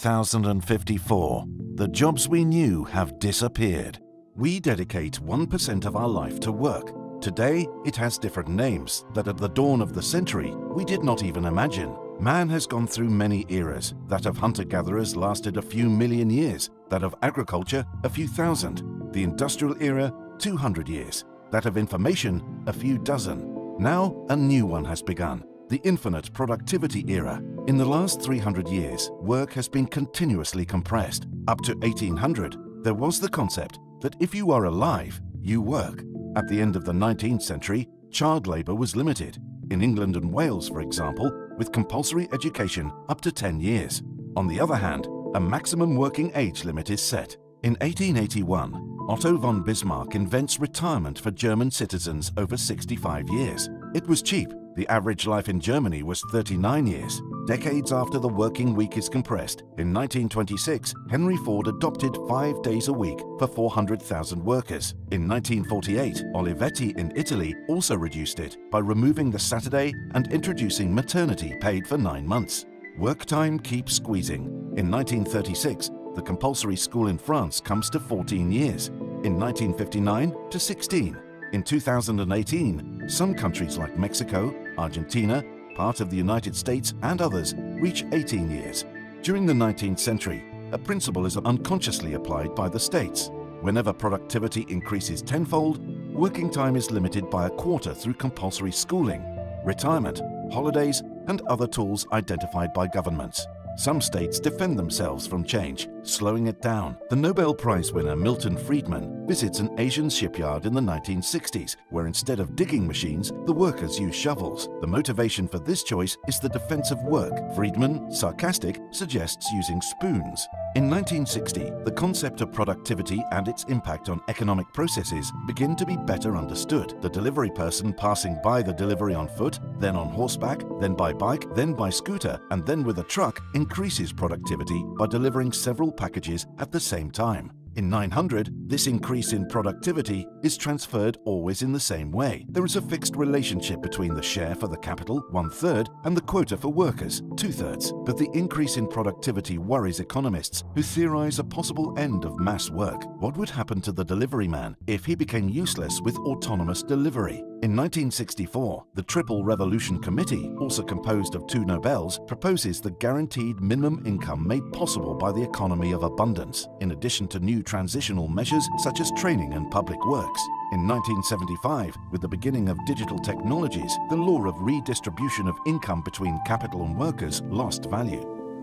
2054. The jobs we knew have disappeared. We dedicate 1% of our life to work. Today, it has different names that at the dawn of the century, we did not even imagine. Man has gone through many eras. That of hunter-gatherers lasted a few million years. That of agriculture, a few thousand. The industrial era, 200 years. That of information, a few dozen. Now, a new one has begun. The infinite productivity era. In the last 300 years, work has been continuously compressed. Up to 1800, there was the concept that if you are alive, you work. At the end of the 19th century, child labor was limited. In England and Wales, for example, with compulsory education up to 10 years. On the other hand, a maximum working age limit is set. In 1881, Otto von Bismarck invents retirement for German citizens over 65 years. It was cheap. The average life in Germany was 39 years. Decades after the working week is compressed, in 1926, Henry Ford adopted 5 days a week for 400,000 workers. In 1948, Olivetti in Italy also reduced it by removing the Saturday and introducing maternity paid for 9 months. Work time keeps squeezing. In 1936, the compulsory school in France comes to 14 years. In 1959, to 16. In 2018, some countries like Mexico, Argentina, part of the United States and others reach 18 years. During the 19th century, a principle is unconsciously applied by the states. Whenever productivity increases tenfold, working time is limited by a quarter through compulsory schooling, retirement, holidays, and other tools identified by governments. Some states defend themselves from change, slowing it down. The Nobel Prize winner Milton Friedman visits an Asian shipyard in the 1960s, where instead of digging machines, the workers use shovels. The motivation for this choice is the defense of work. Friedman, sarcastic, suggests using spoons. In 1960, the concept of productivity and its impact on economic processes begin to be better understood. The delivery person passing by the delivery on foot, then on horseback, then by bike, then by scooter, and then with a truck increases productivity by delivering several packages at the same time. In 900, this increase in productivity is transferred always in the same way. There is a fixed relationship between the share for the capital, 1/3, and the quota for workers, 2/3. But the increase in productivity worries economists who theorize a possible end of mass work. What would happen to the delivery man if he became useless with autonomous delivery? In 1964, the Triple Revolution Committee, also composed of 2 Nobels, proposes the guaranteed minimum income made possible by the economy of abundance, in addition to new transitional measures such as training and public works. In 1975, with the beginning of digital technologies, the law of redistribution of income between capital and workers lost value.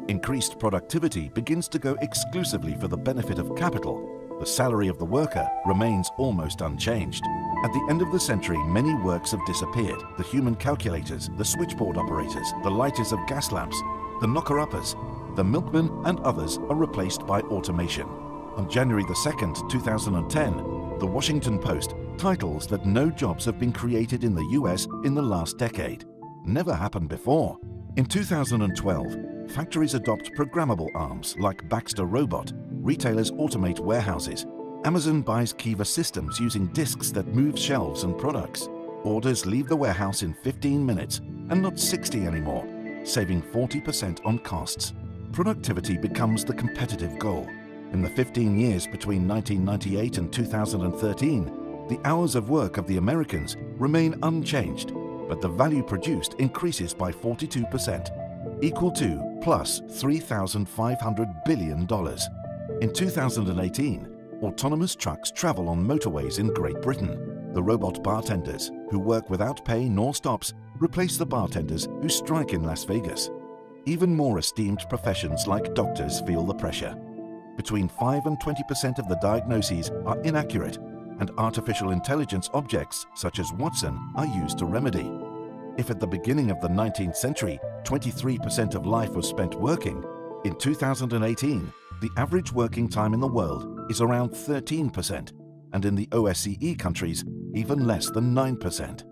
Increased productivity begins to go exclusively for the benefit of capital. The salary of the worker remains almost unchanged. At the end of the century, many works have disappeared. The human calculators, the switchboard operators, the lighters of gas lamps, the knocker-uppers, the milkmen and others are replaced by automation. On January 2nd, 2010, the Washington Post titles that no jobs have been created in the US in the last decade. Never happened before. In 2012, factories adopt programmable arms like Baxter Robot. Retailers automate warehouses. Amazon buys Kiva systems using disks that move shelves and products. Orders leave the warehouse in 15 minutes and not 60 anymore, saving 40% on costs. Productivity becomes the competitive goal. In the 15 years between 1998 and 2013, the hours of work of the Americans remain unchanged, but the value produced increases by 42%, equal to plus $3,500 billion. In 2018, autonomous trucks travel on motorways in Great Britain. The robot bartenders, who work without pay nor stops, replace the bartenders who strike in Las Vegas. Even more esteemed professions like doctors feel the pressure. Between 5 and 20% of the diagnoses are inaccurate, and artificial intelligence objects such as Watson are used to remedy. If at the beginning of the 19th century, 23% of life was spent working, in 2018, the average working time in the world is around 13%, and in the OSCE countries, even less than 9%.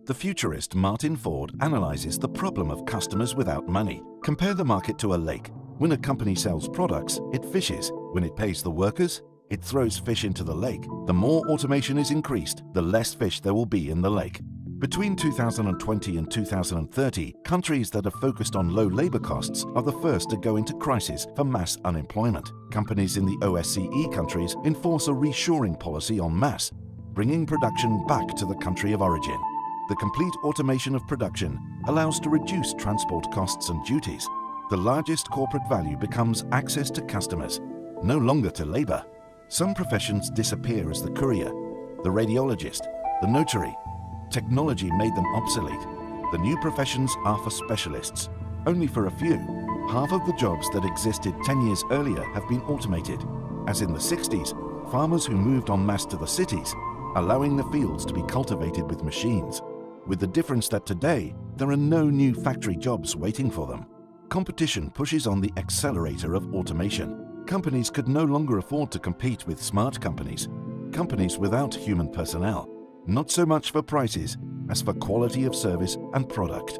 The futurist Martin Ford analyzes the problem of customers without money. Compare the market to a lake. When a company sells products, it fishes. When it pays the workers, it throws fish into the lake. The more automation is increased, the less fish there will be in the lake. Between 2020 and 2030, countries that are focused on low labor costs are the first to go into crisis for mass unemployment. Companies in the OSCE countries enforce a reshoring policy en masse, bringing production back to the country of origin. The complete automation of production allows to reduce transport costs and duties. The largest corporate value becomes access to customers, no longer to labor. Some professions disappear as the courier, the radiologist, the notary. Technology made them obsolete. The new professions are for specialists, only for a few. Half of the jobs that existed 10 years earlier have been automated. As in the 60s, farmers who moved en masse to the cities, allowing the fields to be cultivated with machines. With the difference that today, there are no new factory jobs waiting for them. Competition pushes on the accelerator of automation. Companies could no longer afford to compete with smart companies, companies without human personnel. Not so much for prices as for quality of service and product.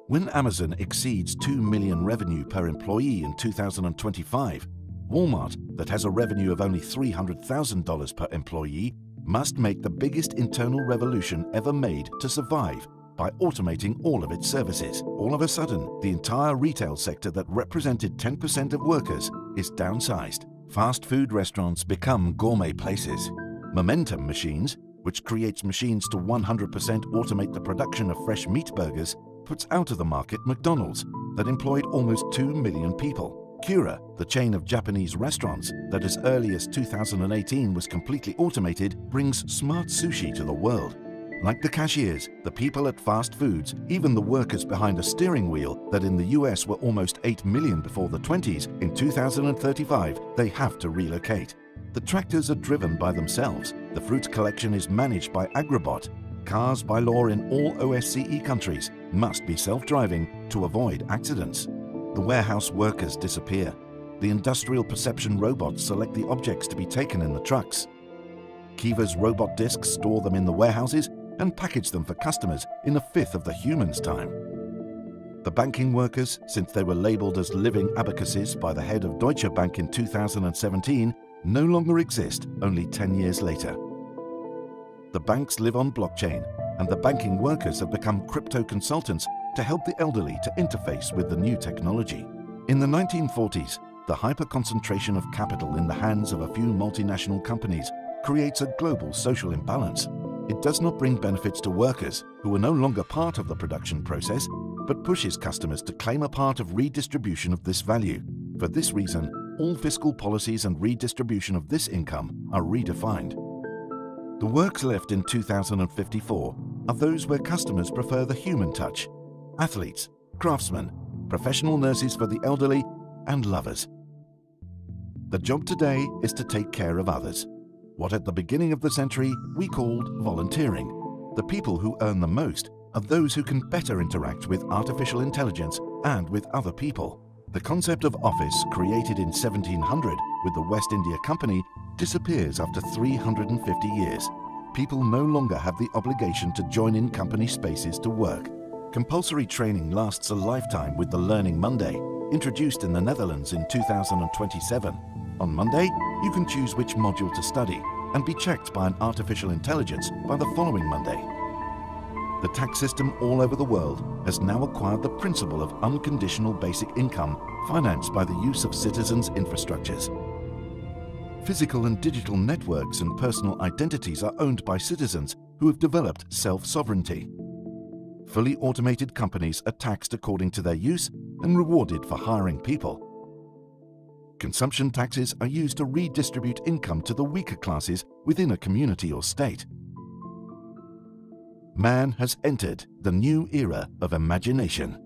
When Amazon exceeds $2 million revenue per employee in 2025, Walmart, that has a revenue of only $300,000 per employee, must make the biggest internal revolution ever made to survive by automating all of its services. All of a sudden, the entire retail sector that represented 10% of workers is downsized. Fast food restaurants become gourmet places. Momentum machines, which creates machines to 100% automate the production of fresh meat burgers, puts out of the market McDonald's, that employed almost 2 million people. Cura, the chain of Japanese restaurants that as early as 2018 was completely automated, brings smart sushi to the world. Like the cashiers, the people at fast foods, even the workers behind a steering wheel that in the US were almost 8 million before the 20s, in 2035 they have to relocate. The tractors are driven by themselves. The fruit collection is managed by Agribot. Cars by law in all OSCE countries must be self-driving to avoid accidents. The warehouse workers disappear. The industrial perception robots select the objects to be taken in the trucks. Kiva's robot discs store them in the warehouses and package them for customers in a fifth of the human's time. The banking workers, since they were labeled as living abacuses by the head of Deutsche Bank in 2017, no longer exist only 10 years later. The banks live on blockchain, and the banking workers have become crypto consultants to help the elderly to interface with the new technology. In the 1940s, the hyper-concentration of capital in the hands of a few multinational companies creates a global social imbalance. It does not bring benefits to workers, who are no longer part of the production process, but pushes customers to claim a part of redistribution of this value. For this reason, all fiscal policies and redistribution of this income are redefined. The works left in 2054 are those where customers prefer the human touch: athletes, craftsmen, professional nurses for the elderly, and lovers. The job today is to take care of others. What at the beginning of the century we called volunteering. The people who earn the most are those who can better interact with artificial intelligence and with other people. The concept of office, created in 1700 with the West India Company, disappears after 350 years. People no longer have the obligation to join in company spaces to work. Compulsory training lasts a lifetime with the Learning Monday, introduced in the Netherlands in 2027. On Monday, you can choose which module to study and be checked by an artificial intelligence by the following Monday. The tax system all over the world has now acquired the principle of unconditional basic income financed by the use of citizens' infrastructures. Physical and digital networks and personal identities are owned by citizens who have developed self-sovereignty. Fully automated companies are taxed according to their use and rewarded for hiring people. Consumption taxes are used to redistribute income to the weaker classes within a community or state. Man has entered the new era of imagination.